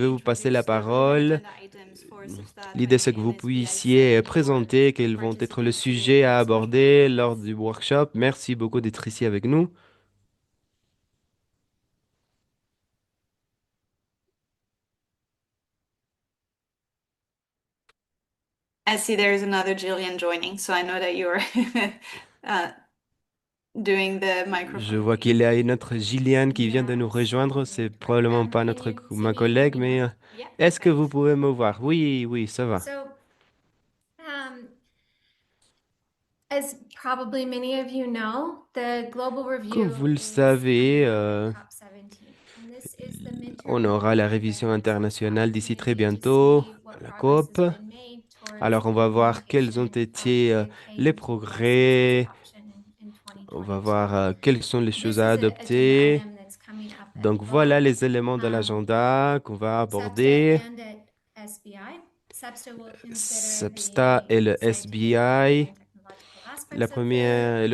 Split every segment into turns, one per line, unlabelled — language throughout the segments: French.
vais vous passer la
introduce the
parole.
agenda items for
L'idée, c'est que vous puissiez présenter quels vont être les sujets à aborder lors du workshop. Merci beaucoup d'être ici avec nous.
I see there's another Jillian joining, so I know that you're uh, doing the
Je
microphone
vois
thing.
qu'il y a une autre Gilliane qui vient de nous
Yes,
rejoindre.
so
C'est probablement pas
can you see
ma
me? Let
collègue,
me
mais
know. Yeah,
est-ce que vous
perfect.
pouvez me voir? Oui, oui, ça va.
So, um, as probably many of you know, the global
Comme
review
vous le
is
savez,
coming up at COP17, and this is the
on
midterm
aura la
review
révision
that
internationale
we
d'ici très
need to
bientôt,
see what
la
progress
COP.
has been made towards
Alors, on
the
va voir quels ont
implementation of
été
the
les
KMT policies and
progrès.
adoption in
On va
2022.
voir quelles sont les choses
This
à
is an agenda
adopter.
item that's coming up at
Donc, voilà
both
les éléments de l'agenda qu'on va
SEPTA
aborder.
and at SBI. SEPTA will consider
SEPSTA et
the
le
scientific, technical,
SBI.
and technological aspects of
Le
of
premier,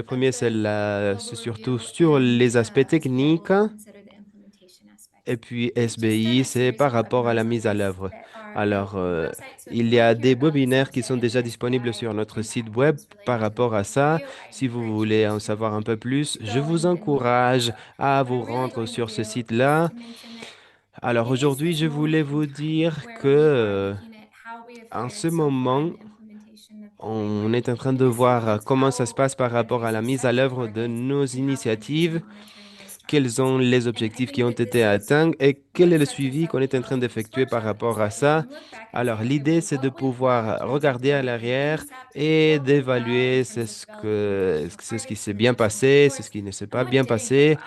the
c'est
global
surtout
review,
sur
and
les aspects
SBI
techniques.
will consider the implementation
Et
aspects.
puis
We've just done
SBI,
a
c'est
series
par
of
rapport à la
webinars on
mise à
this
l'œuvre.
that are
Alors,
available on the website. So if
il
you
y
want
a
to hear
des
about
webinaires qui
SEPTA
sont
and
déjà disponibles
SBI
sur notre site
impact
web
items
par
related to the
rapport à
global
ça.
review, I
Si vous
encourage you
voulez en
to
savoir un peu plus, je
go
vous
and look those
encourage
up.
à
What
vous
I'm really
rendre
going to
sur ce
do is
site-là.
to mention that
Alors
it is
aujourd'hui,
this
je voulais
moment in
vous
time
dire
where
que
we are looking at how we have
en ce
fared so far in
moment,
the implementation of the
on
framework
est en train
and
de
to see
voir
just
comment ça se
how
passe par rapport à
countries
la
have
mise
set
à
their
l'œuvre de
targets
nos
and how countries are
initiatives,
monitoring those
quels
targets.
sont les
And I
objectifs qui
think
ont
that
été
this is
atteints et quel
what
est le
sets us
suivi
up
qu'on est en
well
train
for this
d'effectuer par
workshop, is
rapport à
that we
ça.
can look back and
Alors
say, okay,
l'idée,
well,
c'est de
what went well in
pouvoir
terms of
regarder à
developing a
l'arrière
concept?
et
What went well in
d'évaluer
terms of developing operational
c'est ce qui
targets,
s'est bien
implementation
passé, c'est ce
reports,
qui ne s'est
and
pas
what
bien
didn't go
passé.
well.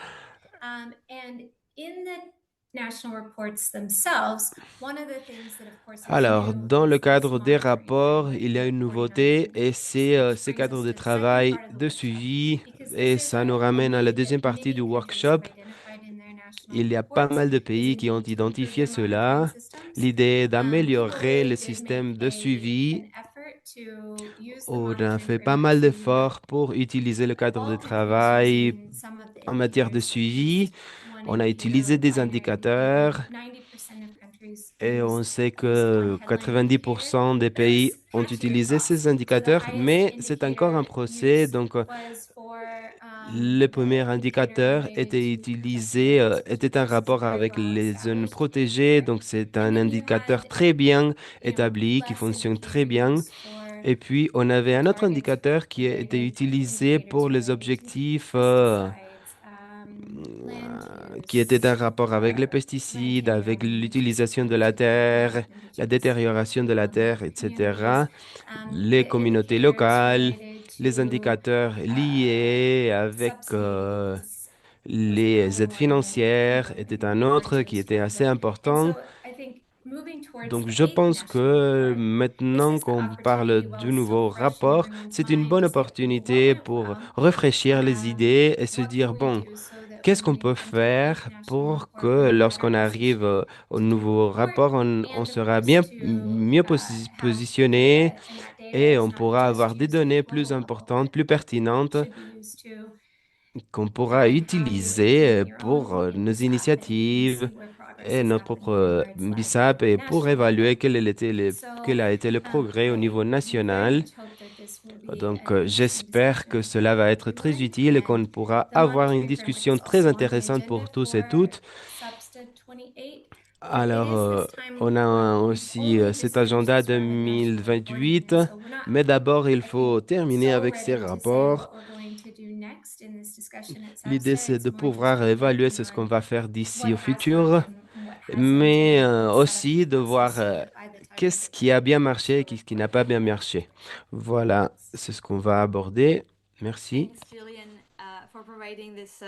And in the national reports themselves, one of the things that, of course, is
Alors,
new
dans le
is this
cadre des
monitoring
rapports,
framework
il y a
and
une
reporting on
nouveauté et
implementation,
c'est
which
ces
brings
cadres
us
de
to the second
travail
part of the
de
workshop,
suivi
because this
et
is
ça nous
a
ramène à la
need
deuxième
that
partie
many
du
countries have
workshop.
identified in their national
Il y a pas
reports,
mal de
is a
pays qui ont
need to improve
identifié
their monitoring
cela.
systems.
L'idée est
We
d'améliorer le
really did
système
make
de suivi.
an effort to use the
On a
monitoring
fait pas
framework
mal
to work
d'efforts pour utiliser le cadre de
all countries
travail
using some of the
en matière de
indicators that
suivi.
this one
On a
indicator
utilisé des
required, and
indicateurs
90% of countries
et on
used
sait
this one
que
headline indicator.
90% des pays ont
Actually
utilisé
across.
ces
So the
indicateurs,
highest
mais c'est encore un
indicator
procès.
used
Donc,
was for
le premier
the indicator
indicateur
related
était
to protected
utilisé,
areas, which of
était un
course is a
rapport
very
avec
well
les zones
established
protégées.
indicator.
Donc, c'est
And
un
then you
indicateur
had,
très bien
you know,
établi qui
less
fonctionne très bien.
indicators for
Et puis, on avait
the
un autre
targets
indicateur qui était
related,
utilisé
indicators
pour les
related to
objectifs,
pesticides, land
qui était un
use,
rapport avec les
land
pesticides, avec
tenure, and
l'utilisation de la
according to the
terre, la
Indigenous
détérioration de la terre,
communities,
etc. Les
the
communautés
indicators
locales,
related
les
to
indicateurs liés avec
subsidies was
les
another
aides
one that
financières
the
était un autre
reports
qui était
described.
assez
And
important.
so I think moving towards
Donc,
the
je
eighth
pense
national
que
report, this
maintenant
is the
qu'on parle
opportunity while
du
it's still
nouveau
fresh in
rapport,
everyone's
c'est une bonne
mind to say, okay, well, what
opportunité
went
pour
well?
rafraîchir les idées et se
What can
dire,
we
bon,
do so that
qu'est-ce
when
qu'on
we
peut
come to the eighth
faire
national
pour
report,
que
we're in a better
lorsqu'on arrive
position
au
to do the
nouveau
report,
rapport, on
and of
sera
course
bien
to
mieux
have
positionné
data, and that data
et
is
on
not
pourra
just
avoir des
used at the
données plus
global level,
importantes,
but
plus pertinentes
should be used to
qu'on pourra
how you can
utiliser
in your
pour
own
nos
BSAP and
initiatives
see where progress
et
is
notre
happening and
propre
where it's lagging
BISAP
at the
et pour
national
évaluer
level.
quel
So
a été le progrès au
I
niveau
very
national.
much hope that this will be
Donc,
an interesting
j'espère que
discussion
cela
for
va être très
everyone.
utile et qu'on
And
pourra
the
avoir une
monitoring framework
discussion
is
très
also on the
intéressante
agenda
pour tous et
for
toutes.
SUBSTA 28. And it
Alors,
is this time
on a
when we've
aussi
only
cet
just finished
agenda
this round of national reporting.
2028,
And so we're not,
mais d'abord, il
I
faut
think,
terminer
so
avec ces
ready to say
rapports.
what we're going to do next in this discussion at
L'idée,
SUBSTA.
c'est
It's
de
more just
pouvoir évaluer
reflecting
ce qu'on
on
va faire d'ici
what
au
has worked
futur,
and what hasn't,
mais
and set up the
aussi de voir
process so that by the time we
qu'est-ce
get to
qui
the
a bien
eighth
marché et
national
qu'est-ce qui
report,
n'a pas bien marché. Voilà, c'est ce qu'on va aborder. Merci.
Thanks, Jillian, for providing this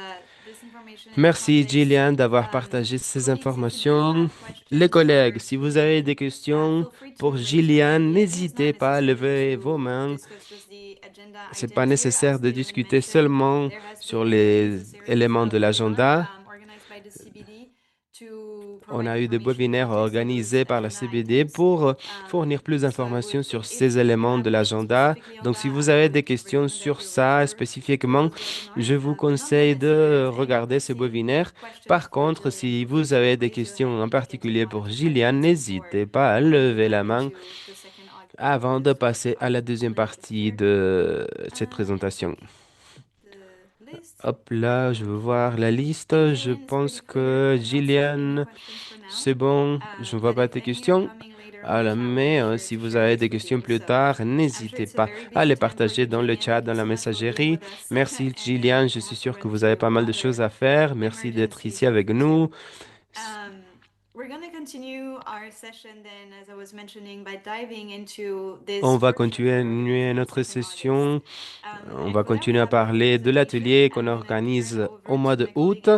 information and
Merci
context.
Gillian d'avoir partagé ces
Colleagues, if you do
informations.
have
Les
questions
collègues,
for
si vous avez
Jillian,
des questions
feel free
pour
to raise your
Gillian,
hand. It's not
n'hésitez pas à
necessary
lever vos
to
mains.
discuss just the agenda
C'est pas
items here.
nécessaire
As
de
Jillian
discuter
mentioned,
seulement
there has
sur
been a
les
series
éléments de
of webinars
l'agenda.
organized by the CBD to
On a eu des webinaires organisés par la CBD pour fournir plus d'informations sur ces éléments de l'agenda. Donc, si vous avez des questions sur ça spécifiquement, je vous conseille de regarder ces webinaires. Par contre, si vous avez des questions en particulier pour Gillian, n'hésitez pas à lever la main avant de passer à la deuxième partie de cette présentation. Hop là, je veux voir la liste. Je pense que Gillian, c'est bon. Je ne vois pas tes questions. Alors, mais si vous avez des questions plus tard, n'hésitez pas à les partager dans le chat, dans la messagerie. Merci Gillian, je suis sûr que vous avez pas mal de choses à faire. Merci d'être ici avec nous. On va continuer notre session. On va continuer à parler de l'atelier qu'on organise au mois de août.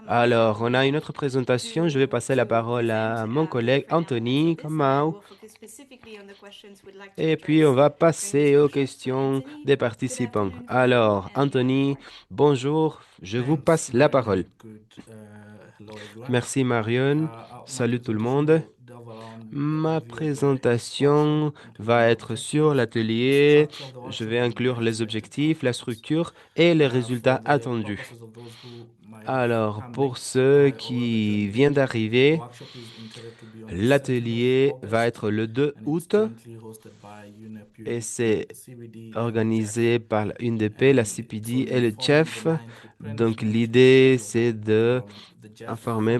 Alors, on a une autre présentation. Je vais passer la parole à mon collègue Anthony Kamau. Et puis, on va passer aux questions des participants. Alors, Anthony, bonjour. Je vous passe la parole. Merci Marion. Salut tout le monde. Ma présentation va être sur l'atelier. Je vais inclure les objectifs, la structure et les résultats attendus. Alors, pour ceux qui viennent d'arriver, l'atelier va être le 2 août et c'est organisé par la UNDP, la CPD et le CHEF. Donc, l'idée, c'est de informer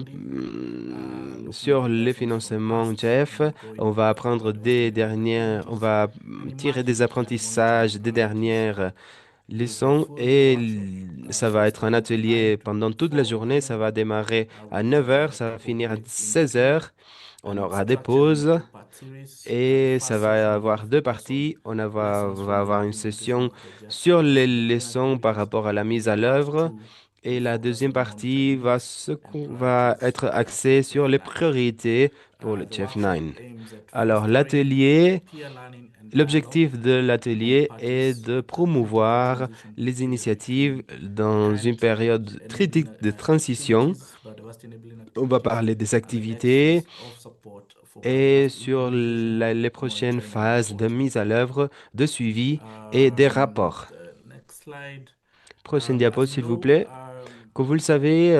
sur les financements JEF. On va apprendre on va tirer des apprentissages des dernières leçons et ça va être un atelier pendant toute la journée. Ça va démarrer à 9 heures, ça va finir à 16 heures. On aura des pauses et ça va avoir deux parties. Va avoir une session sur les leçons par rapport à la mise à l'œuvre. Et la deuxième partie va être axée sur les priorités pour le Chef 9. Alors, l'objectif de l'atelier est de promouvoir les initiatives dans une période critique de transition. On va parler des activités et sur les prochaines phases de mise à l'œuvre, de suivi et des rapports. Prochaine diapo, s'il vous plaît. Comme vous le savez,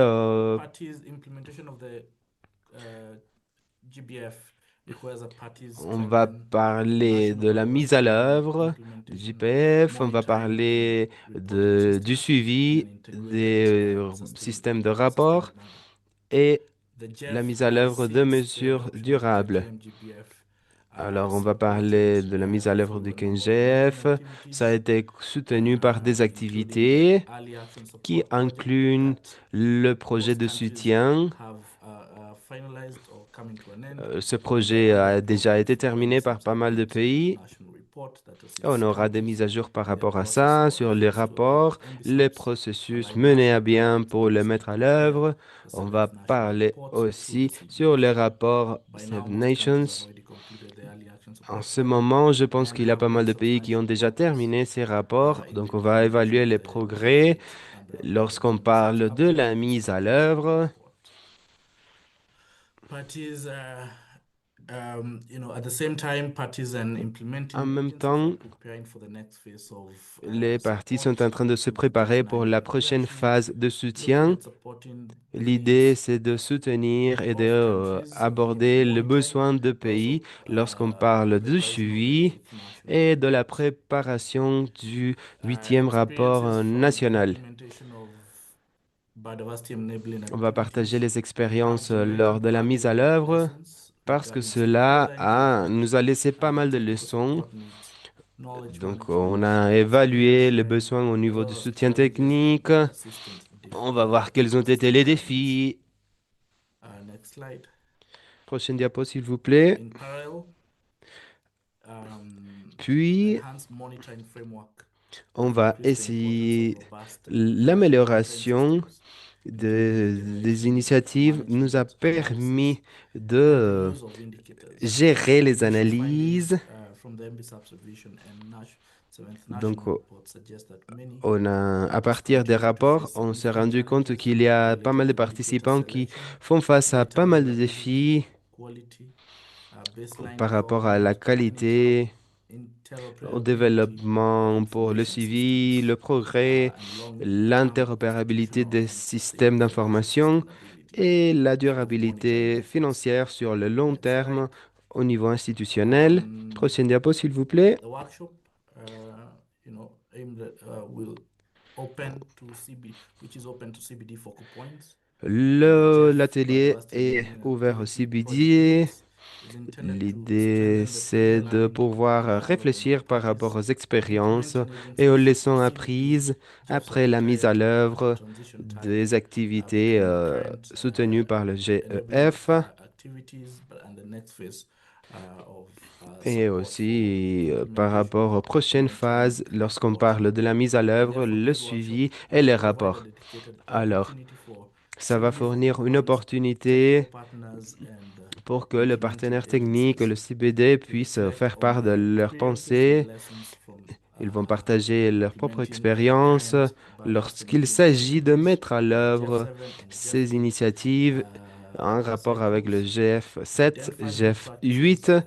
on va parler de la mise à l'œuvre du JPF, on va parler du suivi des systèmes de rapport et la mise à l'œuvre de mesures durables. Alors, on va parler de la mise à l'œuvre du 15GF. Ça a été soutenu par des activités qui incluent le projet de soutien. Ce projet a déjà été terminé par pas mal de pays. On aura des mises à jour par rapport à ça, sur les rapports, les processus menés à bien pour le mettre à l'œuvre. On va parler aussi sur les rapports Seven Nations. En ce moment, je pense qu'il y a pas mal de pays qui ont déjà terminé ces rapports, donc on va évaluer les progrès lorsqu'on parle de la mise à l'œuvre. En même temps, les parties sont en train de se préparer pour la prochaine phase de soutien. L'idée, c'est de soutenir et de aborder le besoin de pays lorsqu'on parle de suivi et de la préparation du 8e rapport national. On va partager les expériences lors de la mise à l'œuvre parce que nous a laissé pas mal de leçons. Donc, on a évalué les besoins au niveau du soutien technique. On va voir quels ont été les défis. Prochaine diapo, s'il vous plaît. Puis, on va essayer l'amélioration des initiatives nous a permis de gérer les analyses Donc, à partir des rapports, on s'est rendu compte qu'il y a pas mal de participants qui font face à pas mal de défis par rapport à la qualité, au développement pour le suivi, le progrès, l'interopérabilité des systèmes d'information et la durabilité financière sur le long terme au niveau institutionnel. Prochaine diapo, s'il vous plaît. L'atelier est ouvert au CBD. L'idée, c'est de pouvoir réfléchir par rapport aux expériences et aux leçons apprises après la mise à l'œuvre des activités soutenues par le GEF et aussi par rapport aux prochaines phases lorsqu'on parle de la mise à l'œuvre, le suivi et les rapports. Alors, ça va fournir une opportunité pour que le partenaire technique, le CBD, puisse faire part de leurs pensées. Ils vont partager leur propre expérience lorsqu'il s'agit de mettre à l'œuvre ces initiatives en rapport avec le GF7, GF8.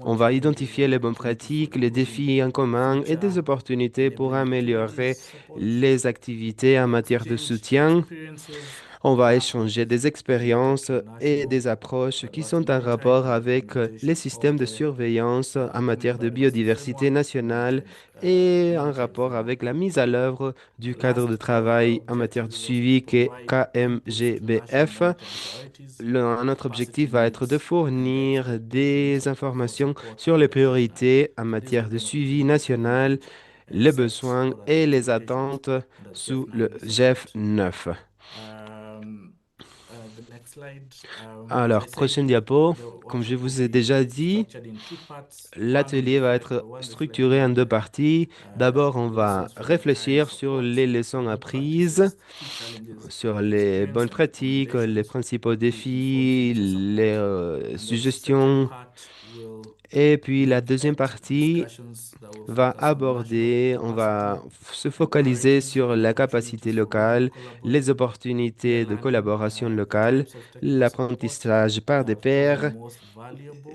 On va identifier les bonnes pratiques, les défis en commun et des opportunités pour améliorer les activités en matière de soutien. On va échanger des expériences et des approches qui sont en rapport avec les systèmes de surveillance en matière de biodiversité nationale et en rapport avec la mise à l'œuvre du cadre de travail en matière de suivi qui est KMGBF. Notre objectif va être de fournir des informations sur les priorités en matière de suivi national, les besoins et les attentes sous le GEF 9. Alors, prochaine diapo. Comme je vous ai déjà dit, l'atelier va être structuré en deux parties. D'abord, on va réfléchir sur les leçons apprises, sur les bonnes pratiques, les principaux défis, les suggestions. Et puis, la deuxième partie on va se focaliser sur la capacité locale, les opportunités de collaboration locale, l'apprentissage par des pairs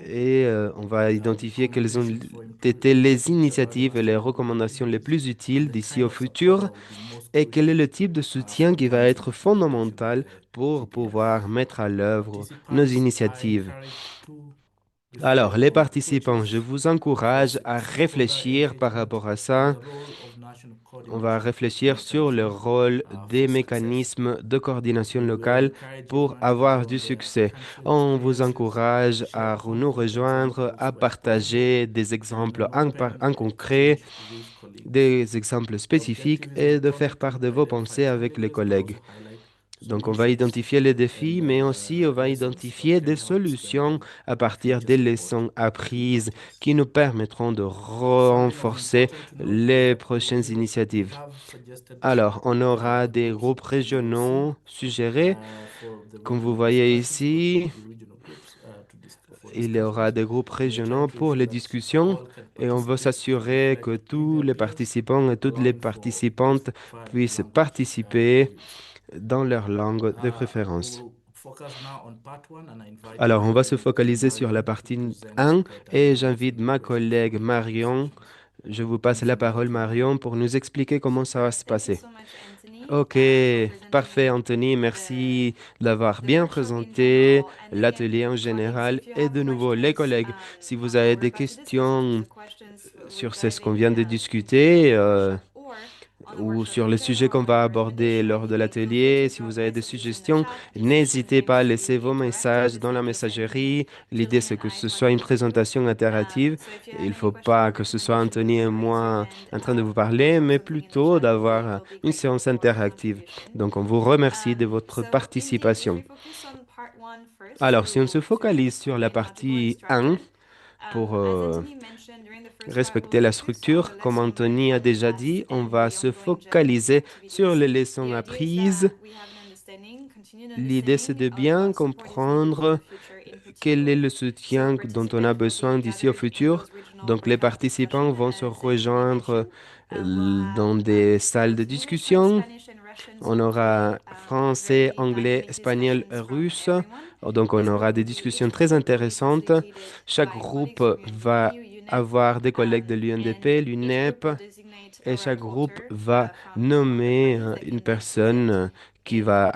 et on va identifier quelles ont été les initiatives et les recommandations les plus utiles d'ici au futur et quel est le type de soutien qui va être fondamental pour pouvoir mettre à l'œuvre nos initiatives. Alors, les participants, je vous encourage à réfléchir par rapport à ça. On va réfléchir sur le rôle des mécanismes de coordination locale pour avoir du succès. On vous encourage à nous rejoindre, à partager des exemples en concret, des exemples spécifiques et de faire part de vos pensées avec les collègues. Donc, on va identifier les défis, mais aussi on va identifier des solutions à partir des leçons apprises qui nous permettront de renforcer les prochaines initiatives. Alors, on aura des groupes régionaux suggérés. Comme vous voyez ici, il y aura des groupes régionaux pour les discussions et on veut s'assurer que tous les participants et toutes les participantes puissent participer dans leur langue de préférence. Alors, on va se focaliser sur la partie 1 et j'invite ma collègue Marion. Je vous passe la parole, Marion, pour nous expliquer comment ça va se passer. Ok, parfait, Anthony. Merci d'avoir bien présenté l'atelier en général et de nouveau les collègues. Si vous avez des questions sur ce qu'on vient de discuter, ou sur le sujet qu'on va aborder lors de l'atelier. Si vous avez des suggestions, n'hésitez pas à laisser vos messages dans la messagerie. L'idée, c'est que ce soit une présentation interactive. Il ne faut pas que ce soit Anthony et moi en train de vous parler, mais plutôt d'avoir une séance interactive. Donc, on vous remercie de votre participation. Alors, si on se focalise sur la partie 1, pour respecter la structure, comme Anthony a déjà dit, on va se focaliser sur les leçons apprises. L'idée, c'est de bien comprendre quel est le soutien dont on a besoin d'ici au futur. Donc, les participants vont se rejoindre dans des salles de discussion. On aura français, anglais, espagnol, russe. Donc, on aura des discussions très intéressantes. Chaque groupe va avoir des collègues de l'UNDP, l'UNEP, et chaque groupe va nommer une personne qui va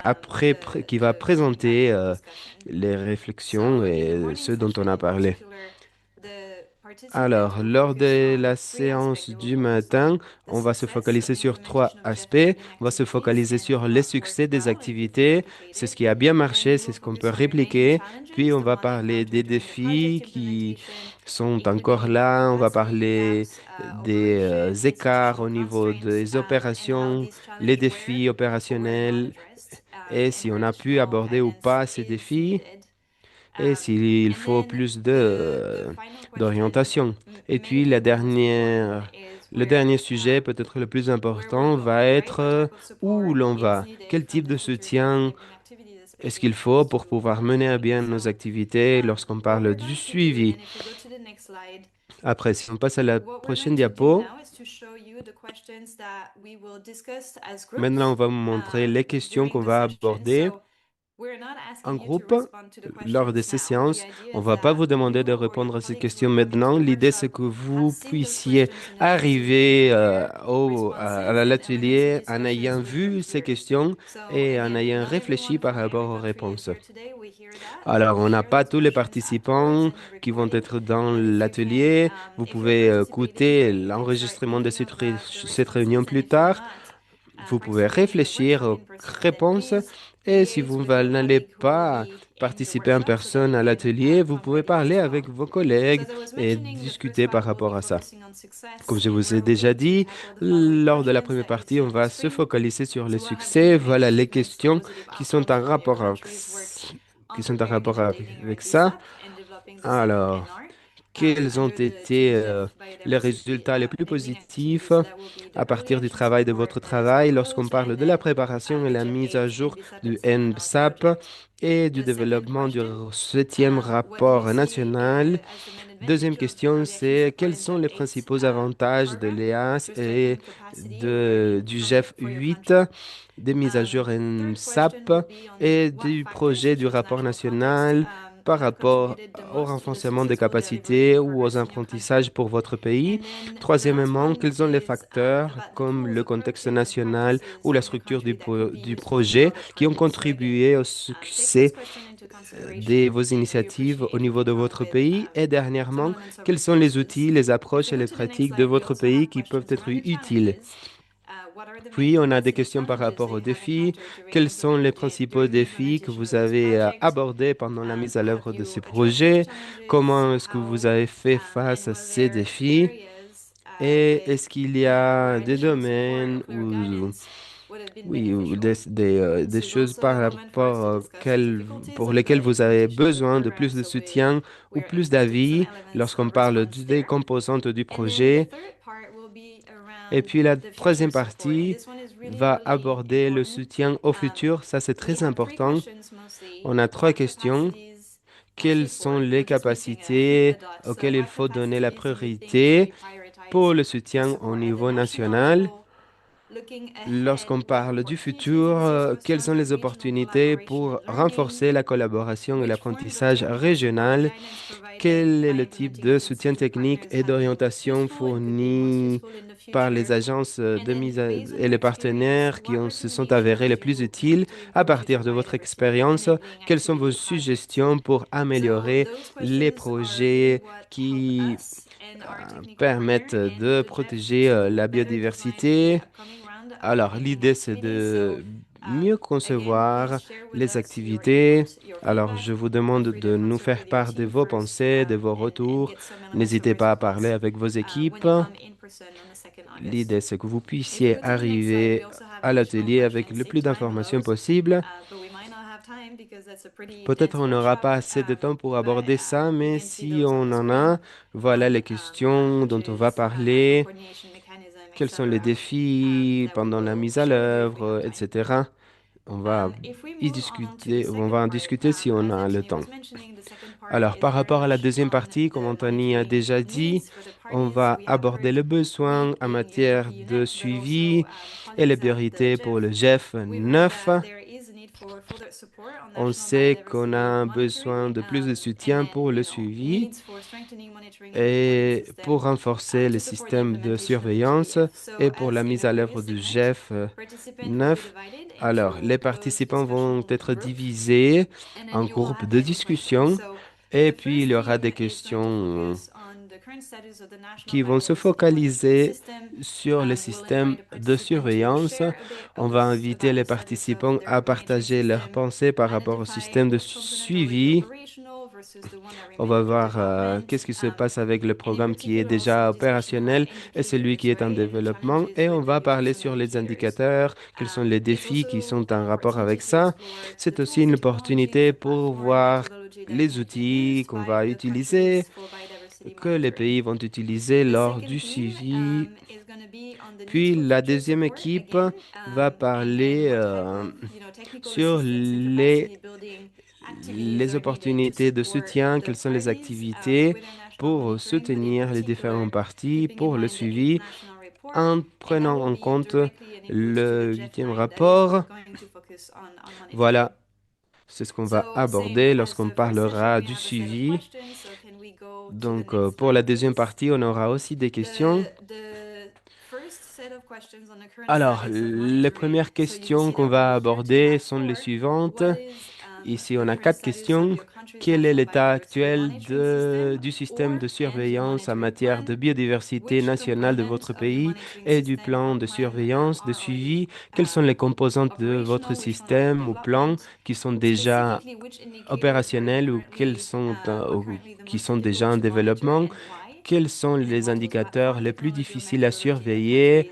présenter les réflexions et ce dont on a parlé. Alors, lors de la séance du matin, on va se focaliser sur trois aspects. On va se focaliser sur les succès des activités. C'est ce qui a bien marché, c'est ce qu'on peut répliquer. Puis, on va parler des défis qui sont encore là. On va parler des écarts au niveau des opérations, les défis opérationnels et si on a pu aborder ou pas ces défis et s'il faut plus d'orientation. Et puis le dernier sujet, peut-être le plus important, va être où l'on va, quel type de soutien est-ce qu'il faut pour pouvoir mener à bien nos activités lorsqu'on parle du suivi. Après, si on passe à la prochaine diapo, maintenant on va vous montrer les questions qu'on va aborder en groupe. Lors de ces séances, on ne va pas vous demander de répondre à ces questions maintenant. L'idée, c'est que vous puissiez arriver à l'atelier en ayant vu ces questions et en ayant réfléchi par rapport aux réponses. Alors, on n'a pas tous les participants qui vont être dans l'atelier. Vous pouvez écouter l'enregistrement de cette réunion plus tard. Vous pouvez réfléchir aux réponses et si vous n'allez pas participer en personne à l'atelier, vous pouvez parler avec vos collègues et discuter par rapport à ça. Comme je vous ai déjà dit, lors de la première partie, on va se focaliser sur les succès. Voilà les questions qui sont en rapport avec ça. Alors, quels ont été les résultats les plus positifs à partir du travail de votre travail lorsqu'on parle de la préparation et la mise à jour du NSAP et du développement du septième rapport national? Deuxième question, c'est quels sont les principaux avantages de l'EAS et du GEF 8, des mises à jour NSAP et du projet du rapport national par rapport au renforcement des capacités ou aux apprentissages pour votre pays. Troisièmement, quels sont les facteurs comme le contexte national ou la structure du projet qui ont contribué au succès de vos initiatives au niveau de votre pays? Et dernièrement, quels sont les outils, les approches et les pratiques de votre pays qui peuvent être utiles? Puis, on a des questions par rapport aux défis. Quels sont les principaux défis que vous avez abordés pendant la mise à l'œuvre de ces projets? Comment est-ce que vous avez fait face à ces défis? Et est-ce qu'il y a des domaines ou des choses par rapport pour lesquelles vous avez besoin de plus de soutien ou plus d'avis lorsqu'on parle des composantes du projet? Et puis la troisième partie va aborder le soutien au futur. Ça, c'est très important. On a trois questions. Quelles sont les capacités auxquelles il faut donner la priorité pour le soutien au niveau national? Lorsqu'on parle du futur, quelles sont les opportunités pour renforcer la collaboration et l'apprentissage régional? Quel est le type de soutien technique et d'orientation fourni par les agences et les partenaires se sont avérés les plus utiles à partir de votre expérience? Quelles sont vos suggestions pour améliorer les projets qui permettent de protéger la biodiversité? Alors, l'idée, c'est de mieux concevoir les activités. Alors, je vous demande de nous faire part de vos pensées, de vos retours. N'hésitez pas à parler avec vos équipes. L'idée, c'est que vous puissiez arriver à l'atelier avec le plus d'informations possible. Peut-être on n'aura pas assez de temps pour aborder ça, mais si on en a, voilà les questions dont on va parler. Quels sont les défis pendant la mise à l'œuvre, etc. On va y discuter, on va en discuter si on a le temps.
Alors,
Alors, par rapport à la deuxième partie, comme Anthony a déjà dit, on va aborder le besoin en matière de suivi et les priorités pour le GEF 9. On sait qu'on a un besoin de plus de soutien pour le suivi et pour renforcer le système de surveillance et pour la mise à l'œuvre du GEF 9. Alors, les participants vont être divisés en groupes de discussion et puis il y aura des questions qui vont se focaliser sur le système de surveillance. On va inviter les participants à partager leurs pensées par rapport au système de suivi. On va voir qu'est-ce qui se passe avec le programme qui est déjà opérationnel et celui qui est en développement. Et on va parler sur les indicateurs, quels sont les défis qui sont en rapport avec ça. C'est aussi une opportunité pour voir les outils qu'on va utiliser, que les pays vont utiliser lors du suivi. Puis la deuxième équipe va parler sur les opportunités de soutien, quelles sont les activités pour soutenir les différents partis pour le suivi en prenant en compte le huitième rapport. Voilà, c'est ce qu'on va aborder lorsqu'on parlera du suivi. Donc, pour la deuxième partie, on aura aussi des questions. Alors, les premières questions qu'on va aborder sont les suivantes. Ici, on a quatre questions. Quel est l'état actuel du système de surveillance en matière de biodiversité nationale de votre pays et du plan de surveillance, de suivi? Quelles sont les composantes de votre système ou plan qui sont déjà opérationnels ou ou qui sont déjà en développement? Quels sont les indicateurs les plus difficiles à surveiller?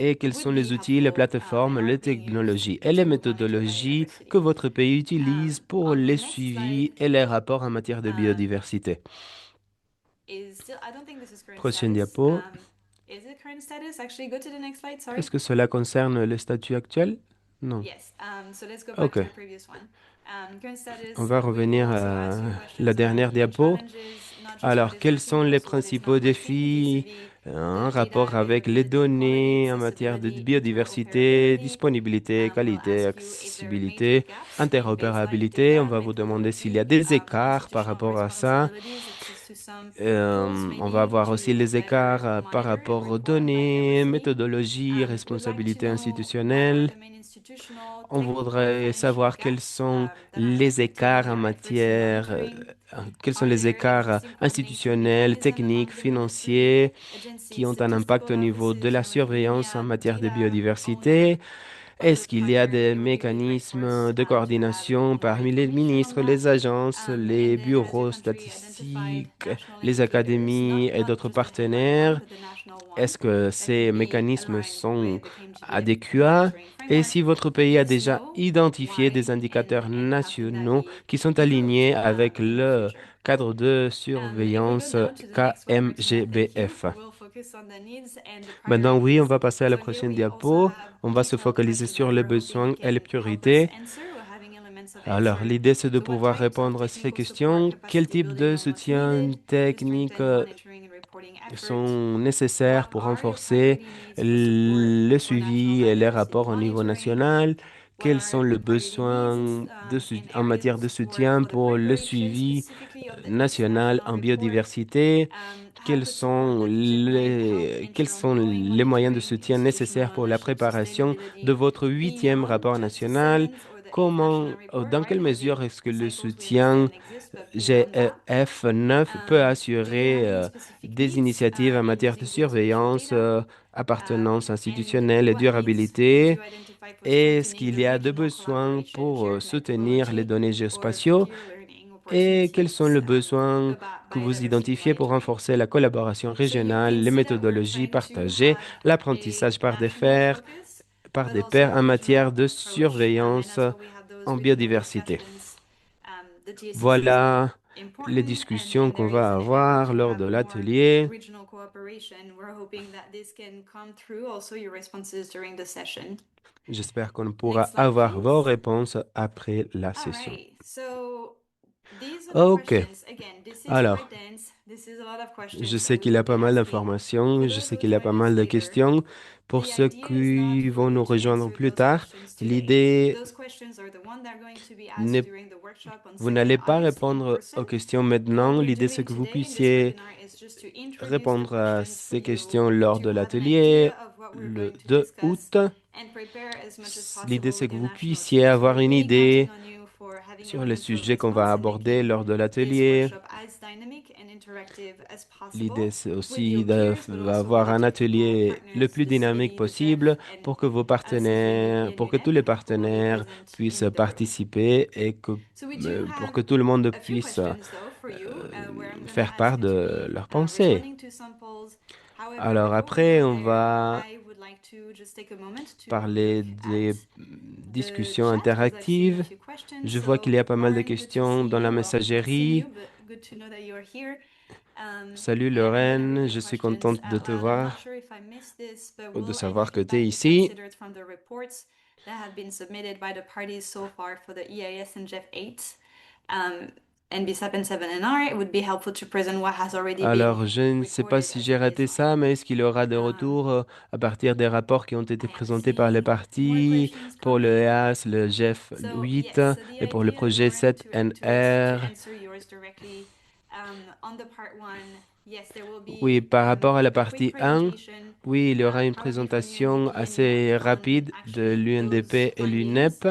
Et quels sont les outils, les plateformes, les technologies et les méthodologies que votre pays utilise pour les suivis et les rapports en matière de biodiversité? Prochaine diapo. Est-ce que cela concerne le statut actuel? Non. OK. On va revenir à la dernière diapo. Alors, quels sont les principaux défis en rapport avec les données en matière de biodiversité, disponibilité, qualité, accessibilité, interopérabilité? On va vous demander s'il y a des écarts par rapport à ça. On va voir aussi les écarts par rapport aux données, méthodologie, responsabilité institutionnelle. On voudrait savoir quels sont les écarts en matière, quels sont les écarts institutionnels, techniques, financiers qui ont un impact au niveau de la surveillance en matière de biodiversité. Est-ce qu'il y a des mécanismes de coordination parmi les ministres, les agences, les bureaux statistiques, les académies et d'autres partenaires? Est-ce que ces mécanismes sont adéquats? Et si votre pays a déjà identifié des indicateurs nationaux qui sont alignés avec le cadre de surveillance KMGBF? Maintenant, oui, on va passer à la prochaine diapo. On va se focaliser sur les besoins et les priorités. Alors, l'idée, c'est de pouvoir répondre à ces questions. Quel type de soutien technique sont nécessaires pour renforcer le suivi et les rapports au niveau national? Quels sont les besoins en matière de soutien pour le suivi national en biodiversité? Quels sont les moyens de soutien nécessaires pour la préparation de votre huitième rapport national? Dans quelle mesure est-ce que le soutien GEF 9 peut assurer des initiatives en matière de surveillance, appartenance institutionnelle et durabilité? Est-ce qu'il y a des besoins pour soutenir les données géospatiaux? Et quels sont les besoins que vous identifiez pour renforcer la collaboration régionale, les méthodologies partagées, l'apprentissage par des pairs en matière de surveillance en biodiversité? Voilà les
important,
discussions
and
qu'on
there is
va
an effort
avoir
to
lors
have
de
more
l'atelier.
regional cooperation. We're hoping that this can come through also your responses during the session.
J'espère qu'on pourra
Next slide,
avoir vos
please.
réponses après la
All
session.
right, so these are the
Ok,
questions. Again, this is quite
alors,
dense. This is a lot of
je
questions, so
sais
we
qu'il y a
will be
pas mal
asking.
d'informations,
For
je
those
sais
who
qu'il y a pas
join
mal
us
de
later,
questions. Pour
the
ceux
idea is not
qui
for
vont
you
nous
to
rejoindre
answer
plus
those
tard,
questions today.
l'idée
Those questions are the ones that are going to be asked
n'est
during the workshop on
vous
2nd
n'allez pas
August in
répondre aux
person.
questions
What
maintenant.
we're
L'idée, c'est
doing
que vous
today in this
puissiez
webinar is just to introduce the
répondre à
questions for
ces
you,
questions lors de
to have an
l'atelier
idea of what we're
le
going to
2
discuss,
août.
and prepare as much as
L'idée,
possible
c'est que vous
international
puissiez
students.
avoir
We're
une
really counting
idée
on you for having
sur
your
les
answer
sujets qu'on va
response and
aborder
making
lors de
this
l'atelier.
workshop as dynamic and interactive as
L'idée,
possible
c'est
with your
aussi
peers, but also with
d'avoir
the
un
technical
atelier le
partners,
plus
the
dynamique
CBD, the JEF,
possible
and
pour que vos
us as UNEP
partenaires,
and
pour que tous
UNEP,
les
who will be
partenaires
present
puissent
in the room.
participer et que,
So we do
pour
have
que tout le monde
a few
puisse
questions though for you, where I'm going to
faire
ask
part
you to
de
be
leurs pensées.
responding to samples. However,
Alors
before we
après,
go
on
there,
va
I would like to just take a moment to
parler
look
des
at the
discussions
chat because I've seen a
interactives.
few questions.
Je vois qu'il
So
y a pas mal de
Lauren, good to
questions
see
dans la
you. Well, not seeing
messagerie.
you, but good to know that you're here.
Salut
And I'm going to read
Lorraine,
the
je suis
questions
contente de
out
te
loud. I'm not
voir
sure if I missed this, but
ou de
will
savoir
any
que tu es
feedback be
ici.
considered from the reports that have been submitted by the parties so far for the EIS and JEF 8? And BSAP and 7NR, it would be helpful to present what has already been
Alors, je ne sais pas
recorded
si
as
j'ai
a
raté ça,
baseline.
mais est-ce qu'il y aura des retours à partir des rapports qui ont été
I have
présentés par les
seen more
parties
questions
pour le
coming.
EAS, le GEF
So
8
yes, so the
et pour le
idea,
projet
Lauren, to
7NR?
answer yours directly, on the part one, yes, there will
Oui,
be
par rapport à la
a quick
partie 1,
presentation,
oui, il y aura une
probably from
présentation
UNDP and
assez
UNEP on
rapide de
actually those
l'UNDP et
findings,
l'UNEP.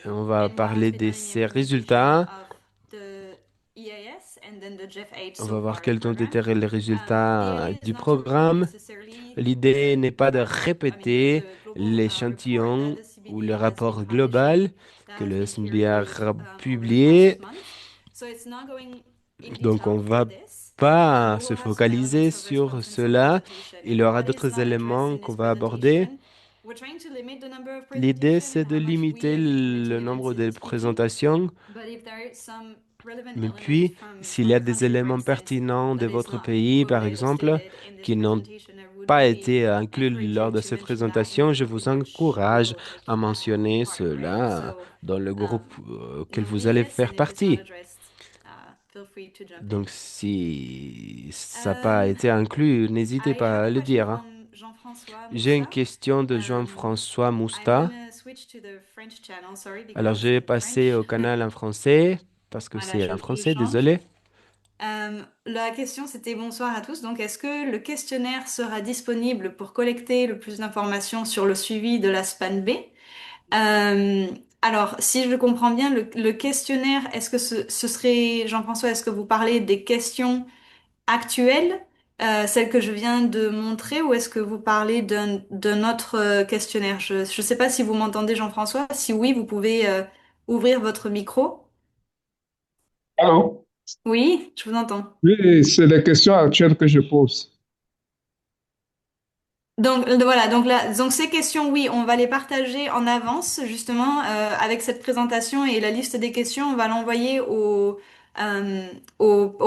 Et on va
and what has
parler
been
de
done in the
ces
implementation
résultats.
of the EAS and then the JEF 8
On
so
va voir
far
quels ont
program.
été les
The
résultats
idea is
du
not to repeat
programme.
necessarily
L'idée n'est pas de répéter
the global report that
l'échantillon
the
ou
CBD
le
has been
rapport global
publishing, that
que
has
le
been peer-reviewed
SNBR a
over the past
publié.
month. So it's not going in
Donc, on
detail for
va
this.
pas
We
se
will have some
focaliser
elements of
sur
response and
cela.
summarization.
Il y
And
aura
what is
d'autres
not addressed
éléments
in
qu'on
this
va aborder.
presentation, we're trying to limit the number of
L'idée,
presentation
c'est
and
de
how much we
limiter
as
le
implementing
nombre
agencies
de
is speaking.
présentations.
But if there is some relevant
Mais
element
puis, s'il y
from
a
a
des
country, for
éléments
instance,
pertinents de
that is
votre
not
pays, par
quoted or
exemple,
stated in this
qui n'ont
presentation, I would
pas
really
été inclus
encourage
lors
you
de
to
cette
mention that in
présentation,
the
je
group
vous
in which we
encourage
will take
à mentionner
part, right?
cela
So,
dans le groupe auquel vous
nommez
allez
yes,
faire
and if it's not
partie.
addressed, feel free to jump in.
Donc, si ça n'a pas
Um,
été inclus, n'hésitez
I have
pas
a
à le
question
dire, hein.
from Jean-François
J'ai une
Moussa.
question de
Um,
Jean-François
I'm
Mousta.
gonna switch to the French channel, sorry,
Alors,
because
je vais passer
French.
au canal en français parce que
Voilà,
c'est en
il
français,
change.
désolé.
La question, c'était bonsoir à tous. Donc, est-ce que le questionnaire sera disponible pour collecter le plus d'informations sur le suivi de la SPAN B? Euh, alors, si je comprends bien, le questionnaire, est-ce que ce serait, Jean-François, est-ce que vous parlez des questions actuelles, celles que je viens de montrer, ou est-ce que vous parlez d'un autre questionnaire? Je ne sais pas si vous m'entendez, Jean-François. Si oui, vous pouvez ouvrir votre micro.
Allô?
Oui, je vous entends.
Oui, c'est les questions actuelles que je pose.
Donc voilà, donc ces questions, oui, on va les partager en avance justement avec cette présentation et la liste des questions, on va l'envoyer aux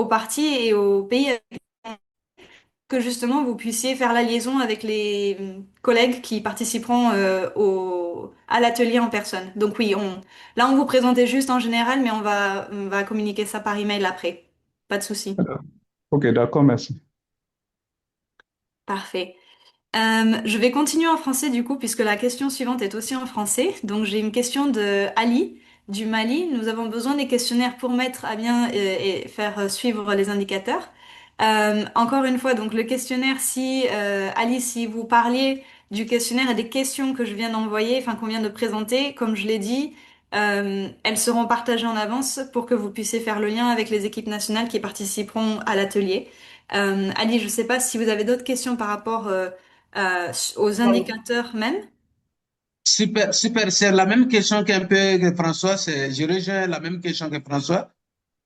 parties et aux pays que justement vous puissiez faire la liaison avec les collègues qui participeront à l'atelier en personne. Donc oui, là on vous présentait juste en général, mais on va communiquer ça par email après. Pas de souci.
OK, d'accord, merci.
Parfait. Je vais continuer en français du coup, puisque la question suivante est aussi en français. Donc j'ai une question de Ali du Mali. Nous avons besoin des questionnaires pour mettre à bien et faire suivre les indicateurs. Encore une fois, donc le questionnaire, si Ali, si vous parliez du questionnaire et des questions que je viens d'envoyer, enfin qu'on vient de présenter, comme je l'ai dit, elles seront partagées en avance pour que vous puissiez faire le lien avec les équipes nationales qui participeront à l'atelier. Ali, je ne sais pas si vous avez d'autres questions par rapport aux indicateurs même.
Super, super. C'est la même question qu'un peu que François. Je rejoins la même question que François.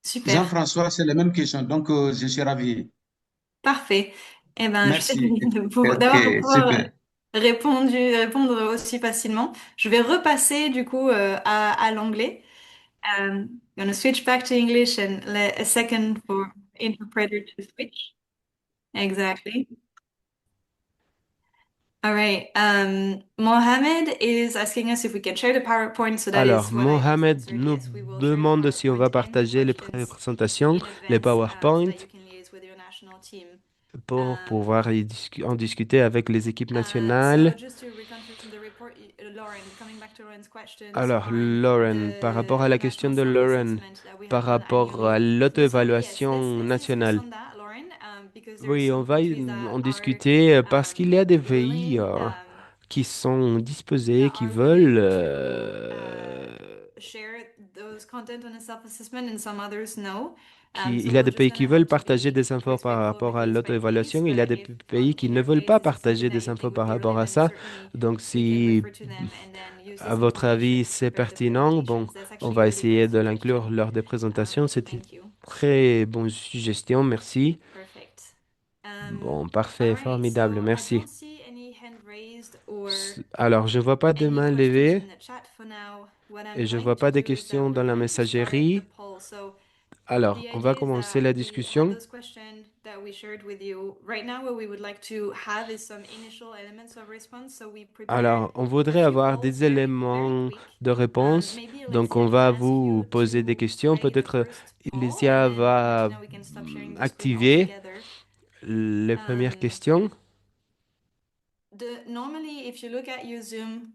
Super,
Jean-François, c'est la même question. Donc, je suis ravi.
parfait. Eh ben, je suis
Merci.
ravie
OK,
d'avoir pouvoir
super.
répondre aussi facilement. Je vais repasser du coup à l'anglais. Gonna switch back to English and let a second for interpreter to switch. Exactly. All right. Mohammed is asking us if we can share the PowerPoint. So that
Alors,
is what I just
Mohamed
answered.
nous
Yes, we will share the
demande si on
PowerPoint
va
and the
partager les
questions
présentations,
in
les
advance so
PowerPoint,
that you can liaise with your national team.
pour pouvoir en discuter avec les équipes
So
nationales.
just to reconfirm the report, Lauren, coming back to Lauren's questions
Alors,
on
Lauren, par rapport à
the
la question
national
de Lauren,
self-assessment that we
par
have done
rapport à
annually. So yes,
l'auto-évaluation
let's discuss
nationale.
on that, Lauren, because there are
Oui, on
some
va
countries that
en
are
discuter parce qu'il y a des pays
willing,
qui sont disposés,
that
qui
are
veulent
willing to share those content on a self-assessment and some others no. So
il y a
we're
des
just
pays
gonna
qui veulent
have to
partager
be
des infos par
respectful of
rapport
it
à
case by case,
l'auto-évaluation. Il y a
but
des
if
pays qui
in
ne
their
veulent
case
pas
this is something
partager
that
des
you
infos
think
par
would be
rapport à
relevant,
ça.
certainly
Donc,
we can
si
refer to them and then use
à
this
votre
information
avis
to
c'est
prepare the
pertinent, bon,
presentations. That's
on
actually a
va
really great
essayer de l'inclure
suggestion.
lors des présentations.
So
C'est une
thank you.
très bonne suggestion, merci.
Perfect.
Bon,
All
parfait,
right,
formidable,
so I
merci.
don't see any hand raised or
Alors, je ne vois pas de
any
main
questions
levée
in the chat for now. What
et
I'm
je ne
going
vois
to
pas de
do is that
questions
we're
dans la
going to start the
messagerie.
poll. So
Alors,
the
on va
idea is
commencer
that
la
we have
discussion.
those questions that we shared with you. Right now, what we would like to have is some initial elements of response. So we prepared
Alors, on
a
voudrait
few
avoir
polls,
des
very
éléments
quick.
de réponse.
Maybe
Donc,
Alexia,
on
I can
va
ask
vous
you
poser des
to
questions.
create the
Peut-être
first poll, and
Elysia
then
va
Martina, we can stop sharing the screen
activer
altogether.
les premières
Um,
questions.
Normally, if you look at your Zoom,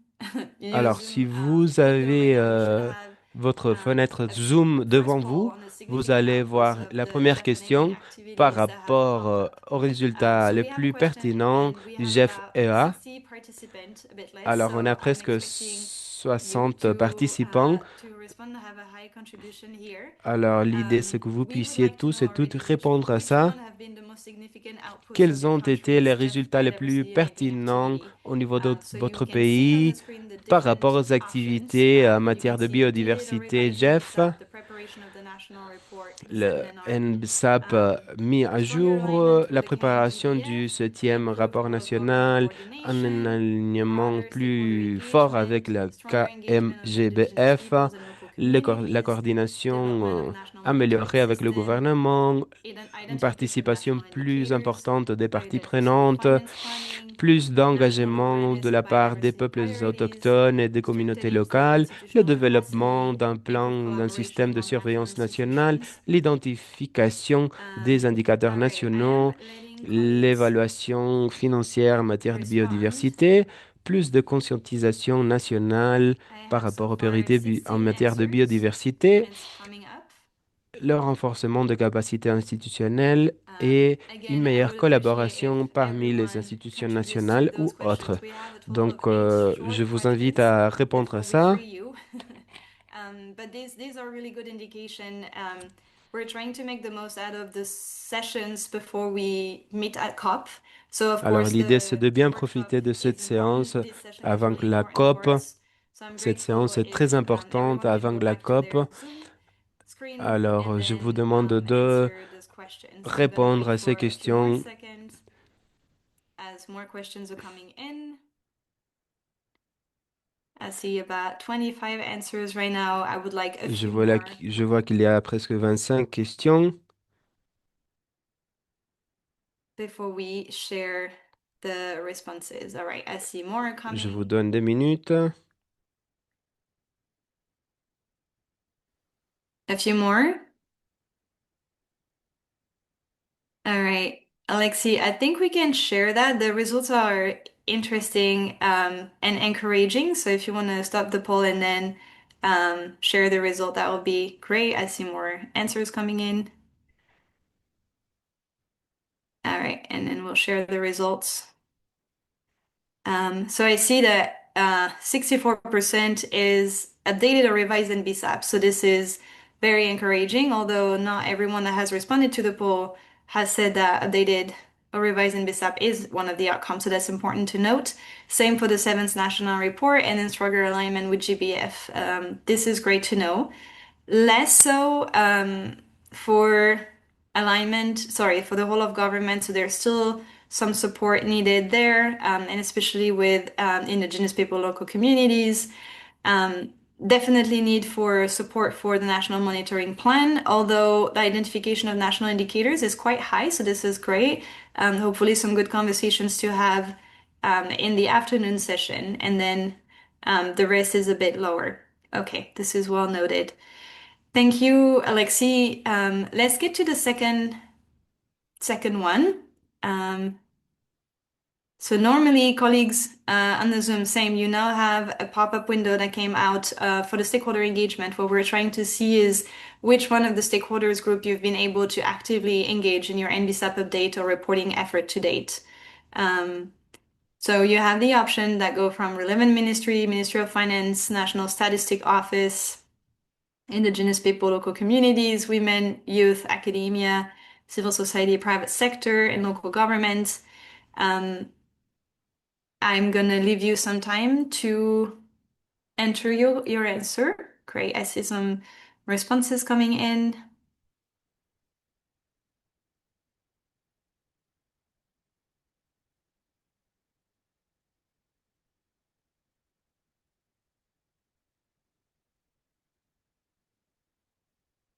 your
Alors, si
Zoom
vous
window right
avez
now, you should have
votre fenêtre
a
Zoom devant
first poll
vous,
on the
vous
significant
allez
outputs
voir
of
la
the
première
chef naming
question par
activities that have
rapport
popped up.
aux résultats
So
les
we have a
plus
question,
pertinents
and we
du
have
GEF
about
EA.
60 participants, a bit less.
Alors, on
So
a
I'm
presque
expecting you
60 participants.
to respond, have a high contribution here.
Alors, l'idée, c'est que vous
We would
puissiez
like to
tous
know
et toutes
already
répondre à
which
ça.
one have been the most significant outputs of
Quels
your
ont été les
country's Jeff
résultats les plus
biodiversity mapping
pertinents
activity.
au niveau de
So you
votre
can see on the
pays
screen the
par rapport
different
aux
options.
activités en
You can
matière de
see did it or
biodiversité
revise in
GEF?
BSAP, the preparation of the national report, the
Le
7NR,
NSAP mis à
stronger
jour
alignment with
la
the Canadian
préparation du
GBF, the
7e rapport
Protocol of Government
national, un
Coordination,
alignement
broader stakeholder
plus fort avec
engagement,
la
stronger engagement of Indigenous
KMGBF,
peoples and local
la
communities, development of
coordination
national monitoring
améliorée avec le
system,
gouvernement, une
identification of
participation
national
plus
indicators,
importante des parties
sustainable
prenantes,
finance planning,
plus
national
d'engagement de
awareness
la
of
part des
biodiversity
peuples
priorities,
autochtones et des communautés
strengthening state
locales, le
institutional
développement
capacity,
d'un
improved
plan, d'un
collaboration
système de
among national
surveillance nationale,
institutions.
l'identification des indicateurs
All right, I am
nationaux,
letting colleagues
l'évaluation financière en matière de
respond.
biodiversité, plus de conscientisation nationale
I
par
have so
rapport aux
far
priorités en
16
matière de
answers,
biodiversité,
and it's coming up.
le renforcement de capacités institutionnelles et une
Again, I
meilleure
would appreciate if
collaboration parmi les
everyone
institutions
contributes to
nationales
those
ou autres.
questions. We have a total of
Donc,
8 short
je vous invite
questions
à répondre à
before we
ça.
free you. But these are really good indication. We're trying to make the most out of the sessions before we meet at COP. So of
Alors,
course
l'idée, c'est de
the
bien
workshop
profiter de cette
is important.
séance
This session is
avant
really
que la
important for
COP.
us. So I'm
Cette
grateful
séance est très
if
importante
everyone can
avant
go
que la
back to
COP.
their Zoom screen
Alors,
and
je vous
then
demande de
answer those questions. I'm gonna
répondre
wait
à ces
for a few more
questions.
seconds as more questions are coming in. I see about 25 answers right now. I would like a few more
Je vois qu'il y a presque 25 questions.
before we share the responses. All right, I see more
Je vous
coming.
donne des minutes.
A few more. All right, Alexi, I think we can share that. The results are interesting and encouraging. So if you want to stop the poll and then share the result, that would be great. I see more answers coming in. All right, and then we'll share the results. So I see that 64% is updated or revised in BSAP. So this is very encouraging, although not everyone that has responded to the poll has said that updated or revised in BSAP is one of the outcomes. So that's important to note. Same for the seventh national report and then stronger alignment with GBF. This is great to know. Less so for alignment, sorry, for the whole of government. So there's still some support needed there, and especially with Indigenous people, local communities. Definitely need for support for the national monitoring plan, although the identification of national indicators is quite high, so this is great. Hopefully some good conversations to have in the afternoon session, and then the rest is a bit lower. Okay, this is well noted. Thank you, Alexi. Let's get to the second one. So normally, colleagues on the Zoom, same, you now have a pop-up window that came out for the stakeholder engagement. What we're trying to see is which one of the stakeholders group you've been able to actively engage in your NBSAP update or reporting effort to date. So you have the option that go from relevant ministry, Ministry of Finance, National Statistic Office, Indigenous people, local communities, women, youth, academia, civil society, private sector, and local government. I'm gonna leave you some time to enter your answer. Great, I see some responses coming in.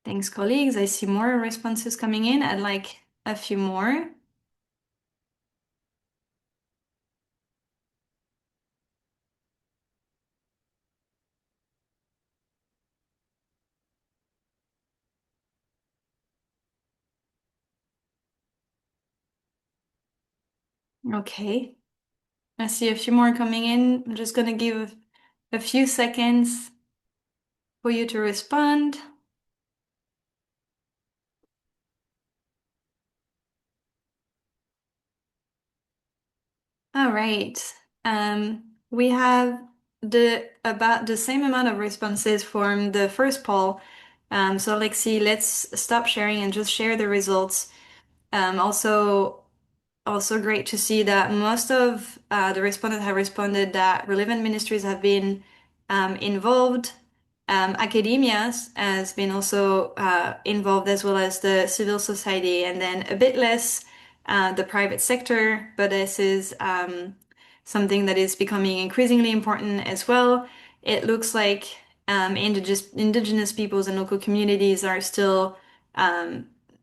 Thanks, colleagues. I see more responses coming in. I'd like a few more. Okay, I see a few more coming in. I'm just gonna give a few seconds for you to respond. All right. We have about the same amount of responses from the first poll. So Lexi, let's stop sharing and just share the results. Also great to see that most of the respondents have responded that relevant ministries have been involved. Academia has been also involved, as well as the civil society, and then a bit less the private sector, but this is something that is becoming increasingly important as well. It looks like indigenous peoples and local communities are still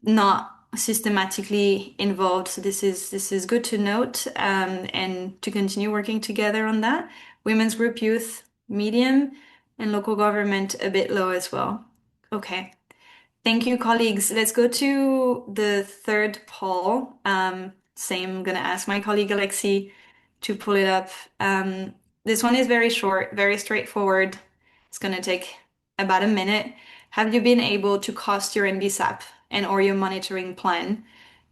not systematically involved. So this is good to note, and to continue working together on that. Women's group, youth, medium, and local government a bit low as well. Okay. Thank you, colleagues. Let's go to the third poll. Same, I'm gonna ask my colleague Alexi to pull it up. This one is very short, very straightforward. It's gonna take about a minute. Have you been able to cost your NBSAP and or your monitoring plan?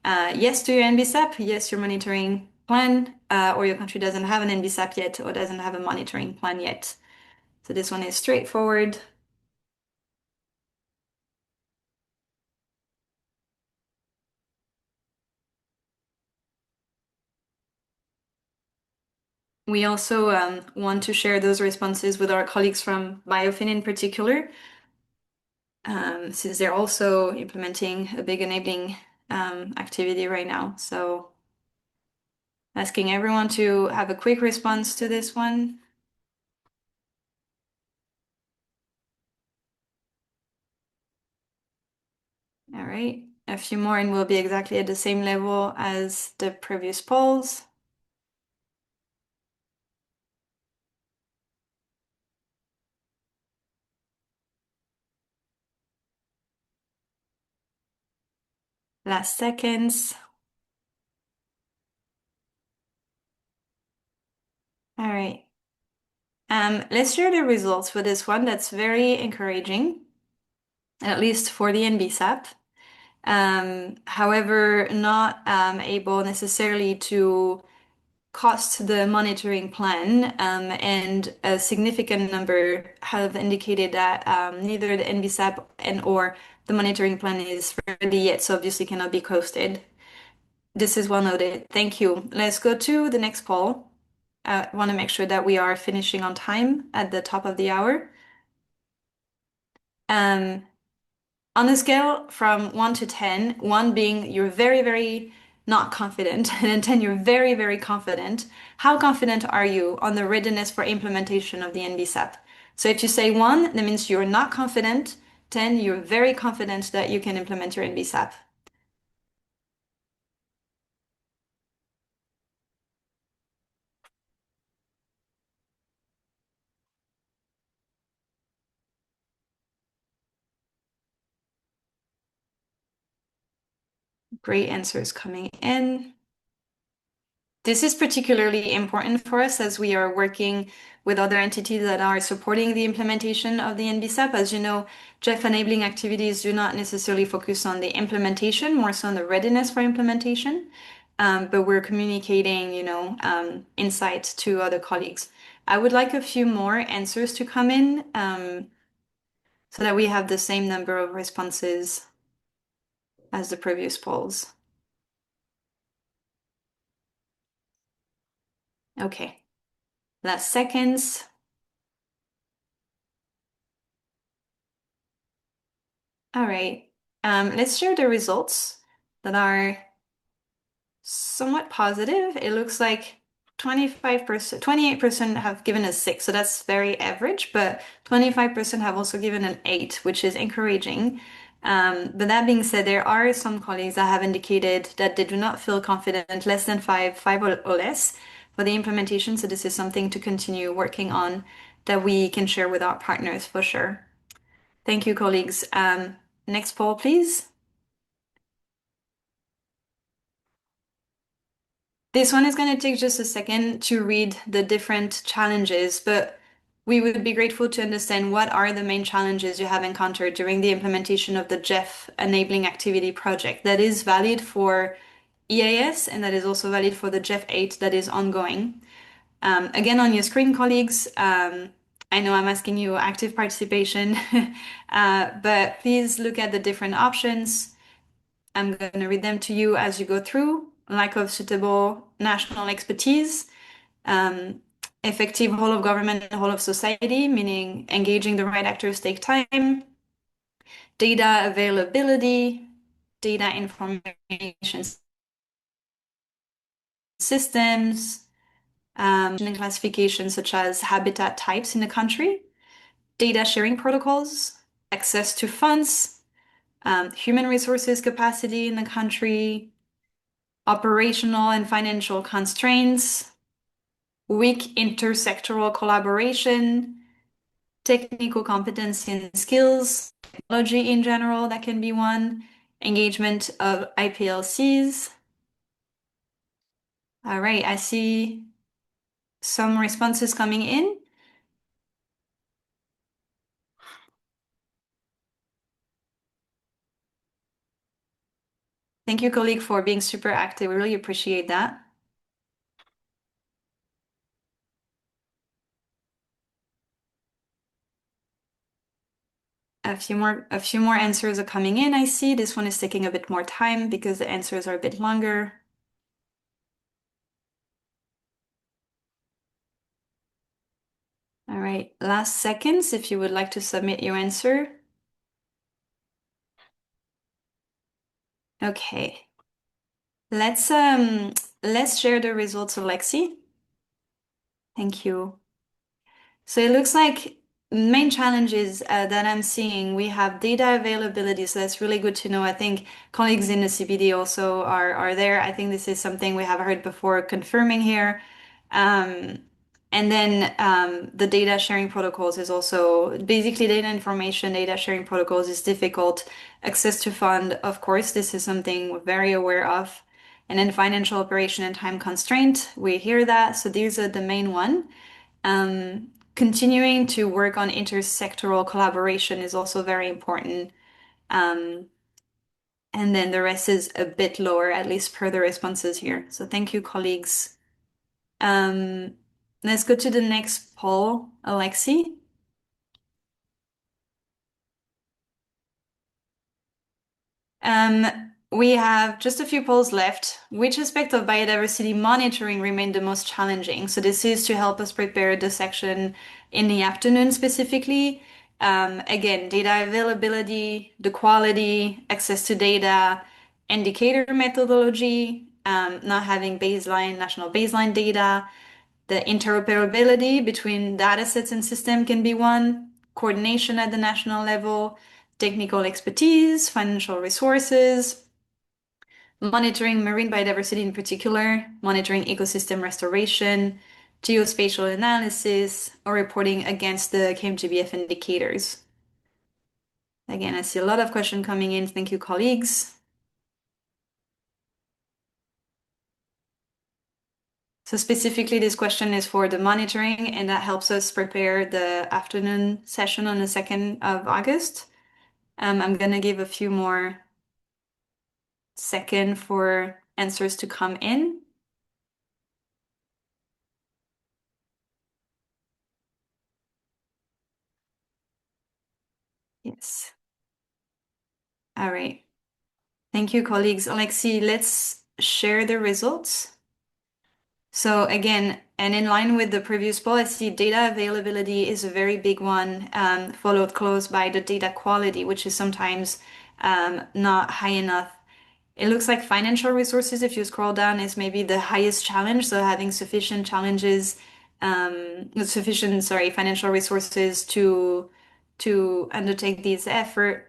Yes to your NBSAP, yes, your monitoring plan, or your country doesn't have an NBSAP yet or doesn't have a monitoring plan yet. So this one is straightforward. We also want to share those responses with our colleagues from Biofin in particular, since they're also implementing a big enabling activity right now. So asking everyone to have a quick response to this one. All right, a few more and we'll be exactly at the same level as the previous polls. Last seconds. All right. Let's share the results for this one. That's very encouraging, at least for the NBSAP. However, not able necessarily to cost the monitoring plan, and a significant number have indicated that neither the NBSAP and or the monitoring plan is ready yet, so obviously cannot be costed. This is well noted. Thank you. Let's go to the next poll. I want to make sure that we are finishing on time at the top of the hour. On a scale from 1 to 10, 1 being you're very, very not confident, and then 10 you're very, very confident, how confident are you on the readiness for implementation of the NBSAP? So if you say 1, that means you're not confident. 10, you're very confident that you can implement your NBSAP. Great answers coming in. This is particularly important for us as we are working with other entities that are supporting the implementation of the NBSAP. As you know, JEF enabling activities do not necessarily focus on the implementation, more so on the readiness for implementation. But we're communicating, insights to other colleagues. I would like a few more answers to come in so that we have the same number of responses as the previous polls. Okay, last seconds. All right, let's share the results that are somewhat positive. It looks like 25%, 28% have given a 6, so that's very average, but 25% have also given an 8, which is encouraging. But that being said, there are some colleagues that have indicated that they do not feel confident, less than 5 or less, for the implementation. So this is something to continue working on that we can share with our partners for sure. Thank you, colleagues. Next poll, please. This one is going to take just a second to read the different challenges, but we would be grateful to understand what are the main challenges you have encountered during the implementation of the JEF Enabling Activity Project that is valid for EAS and that is also valid for the JEF 8 that is ongoing. Again, on your screen, colleagues, I know I'm asking you active participation, but please look at the different options. I'm going to read them to you as you go through. Lack of suitable national expertise, effective whole of government and whole of society, meaning engaging the right actors take time, data availability, data information systems, and classifications such as habitat types in the country, data sharing protocols, access to funds, human resources capacity in the country, operational and financial constraints, weak intersectoral collaboration, technical competency and skills, technology in general, that can be one, engagement of IPLCs. All right, I see some responses coming in. Thank you, colleague, for being super active. We really appreciate that. A few more answers are coming in, I see. This one is taking a bit more time because the answers are a bit longer. All right, last seconds if you would like to submit your answer. Okay. Let's share the results of Lexi. Thank you. So it looks like main challenges that I'm seeing, we have data availability, so that's really good to know. I think colleagues in the CPD also are there. I think this is something we have heard before, confirming here. And then the data sharing protocols is also basically data information, data sharing protocols is difficult. Access to fund, of course, this is something we're very aware of. And then financial operation and time constraint, we hear that. So these are the main one. Continuing to work on intersectoral collaboration is also very important. And then the rest is a bit lower, at least per the responses here. So thank you, colleagues. Let's go to the next poll, Alexi. We have just a few polls left. Which aspect of biodiversity monitoring remained the most challenging? So this is to help us prepare the section in the afternoon specifically. Again, data availability, the quality, access to data, indicator methodology, not having national baseline data, The interoperability between data sets and system can be one, coordination at the national level, technical expertise, financial resources, monitoring marine biodiversity in particular, monitoring ecosystem restoration, geospatial analysis, or reporting against the KMGBF indicators. Again, I see a lot of questions coming in. Thank you, colleagues. So specifically, this question is for the monitoring, and that helps us prepare the afternoon session on the 2nd of August. I'm going to give a few more seconds for answers to come in. Yes. All right. Thank you, colleagues. Alexi, let's share the results. So again, and in line with the previous policy, data availability is a very big one, followed close by the data quality, which is sometimes not high enough. It looks like financial resources, if you scroll down, is maybe the highest challenge. So having sufficient financial resources to undertake this effort.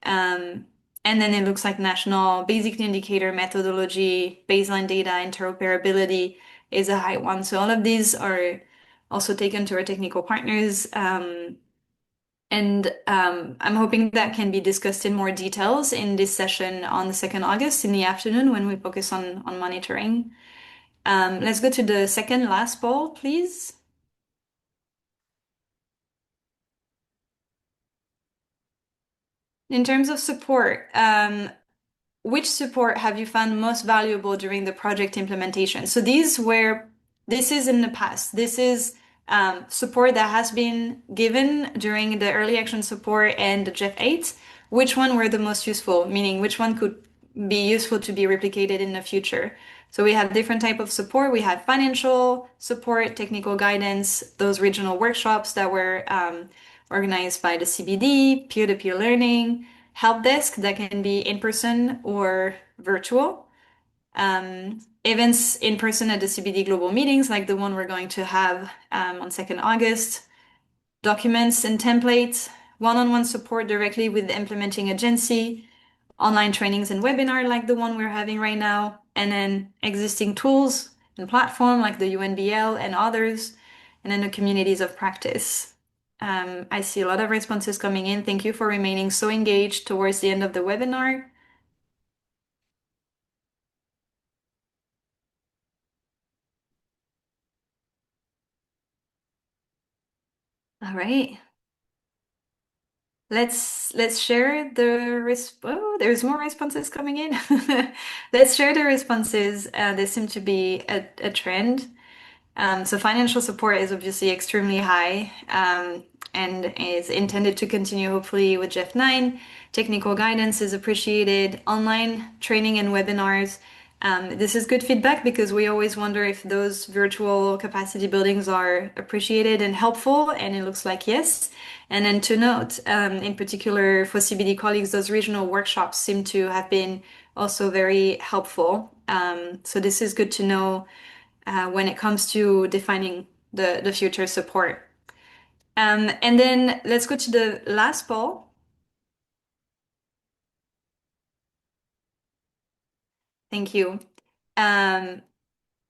And then it looks like national basic indicator methodology, baseline data, interoperability is a high one. So all of these are also taken to our technical partners. I'm hoping that can be discussed in more details in this session on the 2nd August in the afternoon when we focus on monitoring. Let's go to the second last poll, please. In terms of support, which support have you found most valuable during the project implementation? So this is in the past. This is support that has been given during the early action support and the Jeff 8. Which one were the most useful? Meaning which one could be useful to be replicated in the future? So we have different type of support. We have financial support, technical guidance, those regional workshops that were organized by the CBD, peer-to-peer learning, help desk that can be in person or virtual. Events in person at the CBD global meetings, like the one we're going to have on 2nd August. Documents and templates, one-on-one support directly with the implementing agency, online trainings and webinar like the one we're having right now, and then existing tools and platform like the UNBL and others, and then the communities of practice. I see a lot of responses coming in. Thank you for remaining so engaged towards the end of the webinar. All right. Let's share there's more responses coming in. Let's share the responses. There seem to be a trend. So financial support is obviously extremely high and is intended to continue hopefully with Jeff 9. Technical guidance is appreciated. Online training and webinars. This is good feedback because we always wonder if those virtual capacity buildings are appreciated and helpful, and it looks like yes. And then to note, in particular for CBD colleagues, those regional workshops seem to have been also very helpful. So this is good to know when it comes to defining the future support. And then let's go to the last poll. Thank you.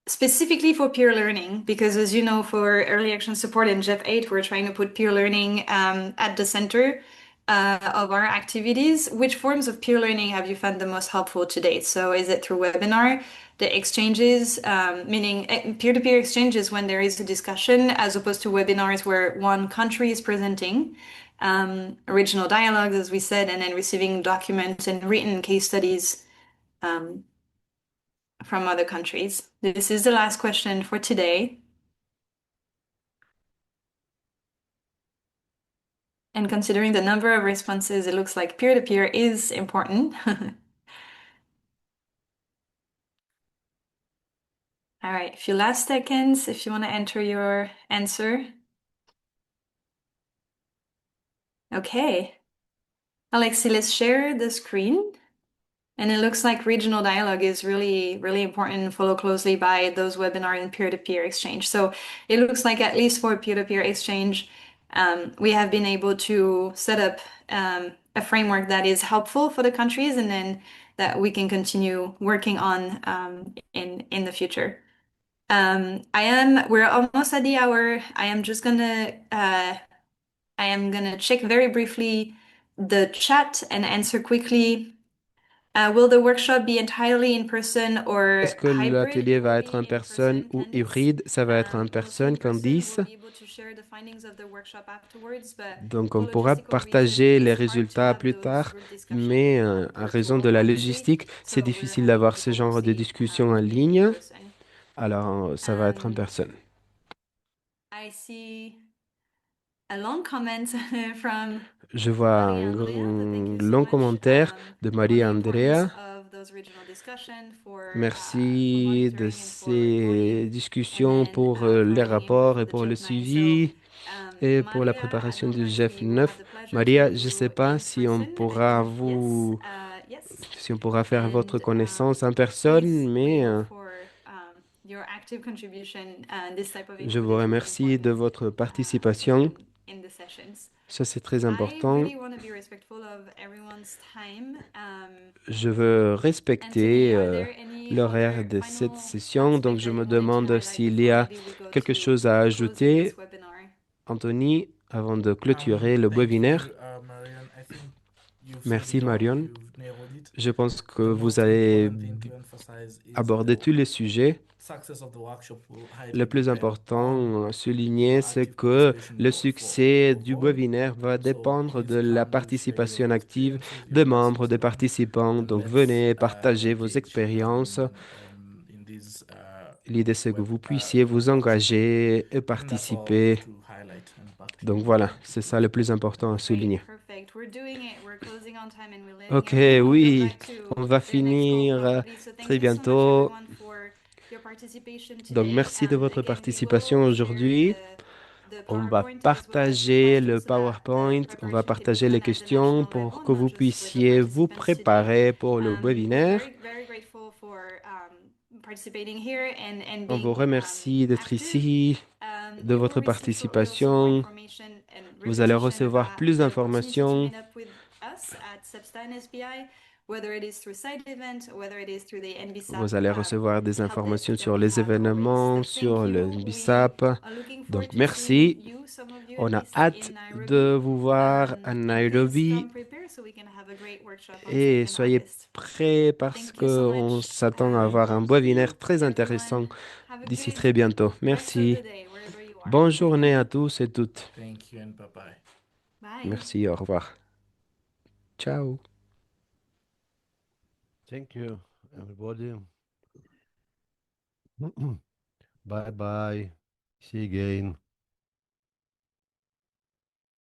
Specifically for peer learning, because as you know, for early action support in Jeff 8, we're trying to put peer learning at the center of our activities. Which forms of peer learning have you found the most helpful to date? So is it through webinar, the exchanges, meaning peer-to-peer exchanges when there is a discussion, as opposed to webinars where one country is presenting, original dialogues, as we said, and then receiving documents and written case studies from other countries. This is the last question for today. And considering the number of responses, it looks like peer-to-peer is important. All right, a few last seconds if you want to enter your answer. Okay. Alexi, let's share the screen. And it looks like regional dialogue is really, really important and followed closely by those webinars and peer-to-peer exchange. So it looks like at least for peer-to-peer exchange, we have been able to set up a framework that is helpful for the countries and then that we can continue working on in the future. We're almost at the hour. I am gonna check very briefly the chat and answer quickly. Will the workshop be entirely in person
Est-ce
or
que
hybrid?
l'atelier va être
Fully
en
in
personne
person,
ou
Candice.
hybride? Ça va être en
Mostly in
personne,
person.
Candice.
We'll be able to share the findings of the workshop afterwards, but
Donc,
for
on pourra
logistical reasons,
partager les
it's hard to
résultats
have
plus
those
tard,
group discussion
mais à raison de
virtual,
la
obviously.
logistique, c'est
So we're
difficile
having
d'avoir ce
people
genre de
mostly
discussion en
in
ligne.
person.
Alors, ça va être en
Um,
personne.
I see a long comment from
Je vois
Maria
un
Andrea, that thank you so
long
much
commentaire de
for the
Maria
importance
Andrea.
of those regional discussion for
Merci de
monitoring and for reporting.
ces
And
discussions
then
pour les
finally
rapports
for
et
the
pour le
Jeff 9. So
suivi et pour la
Maria, I
préparation
don't
du
know if
GEF
we will have
9.
the pleasure to
Maria,
meet
je ne sais
you
pas
in
si on
person. I
pourra
believe yes. Yes.
si on pourra faire votre
And
connaissance en personne,
thanks,
mais
Leo, for your active contribution. This type of
je vous
information is
remercie de
important
votre participation.
in the sessions.
Ça, c'est très
I
important.
really want to be respectful of everyone's time.
Je veux
Anthony,
respecter
are there any
l'horaire
other
de cette
final
session, donc
aspects
je
that
me
you wanted to
demande
highlight
s'il y
before
a
maybe we go
quelque
to
chose à
closing this
ajouter,
webinar?
Anthony, avant de clôturer le
Thank
webinaire.
you, Marion. I think you've summed
Merci,
it up.
Marion.
You've nailed it.
Je pense que
The
vous
most
avez
important thing to emphasize is
abordé tous les sujets.
success of the workshop will
Le
highly
plus
depend
important
on
à souligner,
your
c'est
active
que
participation
le
for
succès du
all.
webinaire va
So
dépendre
please
de la
come, share
participation
your
active
experiences,
des
your
membres,
lessons
des
learned,
participants.
and
Donc,
let's
venez partager vos
engage
expériences.
in these
L'idée, c'est que
web
vous puissiez vous
workshop.
engager et
I think that's all I
participer.
wanted to highlight, and back to
Donc,
you,
voilà,
to
c'est
close.
ça le plus important à
Great,
souligner.
perfect. We're doing it. We're closing on time and we're letting
Ok,
everyone go
oui,
back to
on va
their next call
finir
probably. So thank
très
you so much
bientôt.
everyone for your participation
Donc,
today.
merci de votre
Again, we
participation
will share
aujourd'hui.
the
On va
PowerPoint as well as the
partager le
questions so that the
PowerPoint, on va
preparation can be
partager les
done at the
questions
national
pour
level,
que
not
vous
just with the
puissiez vous
participants today.
préparer pour le
We're
webinaire.
very, very grateful for participating here and
On vous
being
remercie d'être
active.
ici, de
You will
votre
receive shortly also more
participation.
information and
Vous allez
repetition
recevoir
about
plus
the opportunity to
d'informations.
meet up with us at SEPSTA and SBI, whether it is through side event or whether it is through the NBSAP
Vous allez recevoir des
help desk
informations
that
sur
we
les
have always.
événements,
But thank
sur le
you. We
NBSAP.
are looking forward
Donc,
to seeing
merci.
you, some of you at
On a
least
hâte
in
de
Nairobi.
vous voir à
And please come
Nairobi
prepare so we can have a great workshop on
et
2nd
soyez
August.
prêts parce
Thank you so
qu'on
much.
s'attend à avoir un
See you,
webinaire très intéressant
everyone. Have a
d'ici
good
très bientôt.
rest of
Merci.
the day wherever you are.
Bonne journée à tous et toutes.
Thank you and bye-bye.
Bye.
Merci, au revoir. Ciao.
Thank you, everybody. Bye bye. See you again.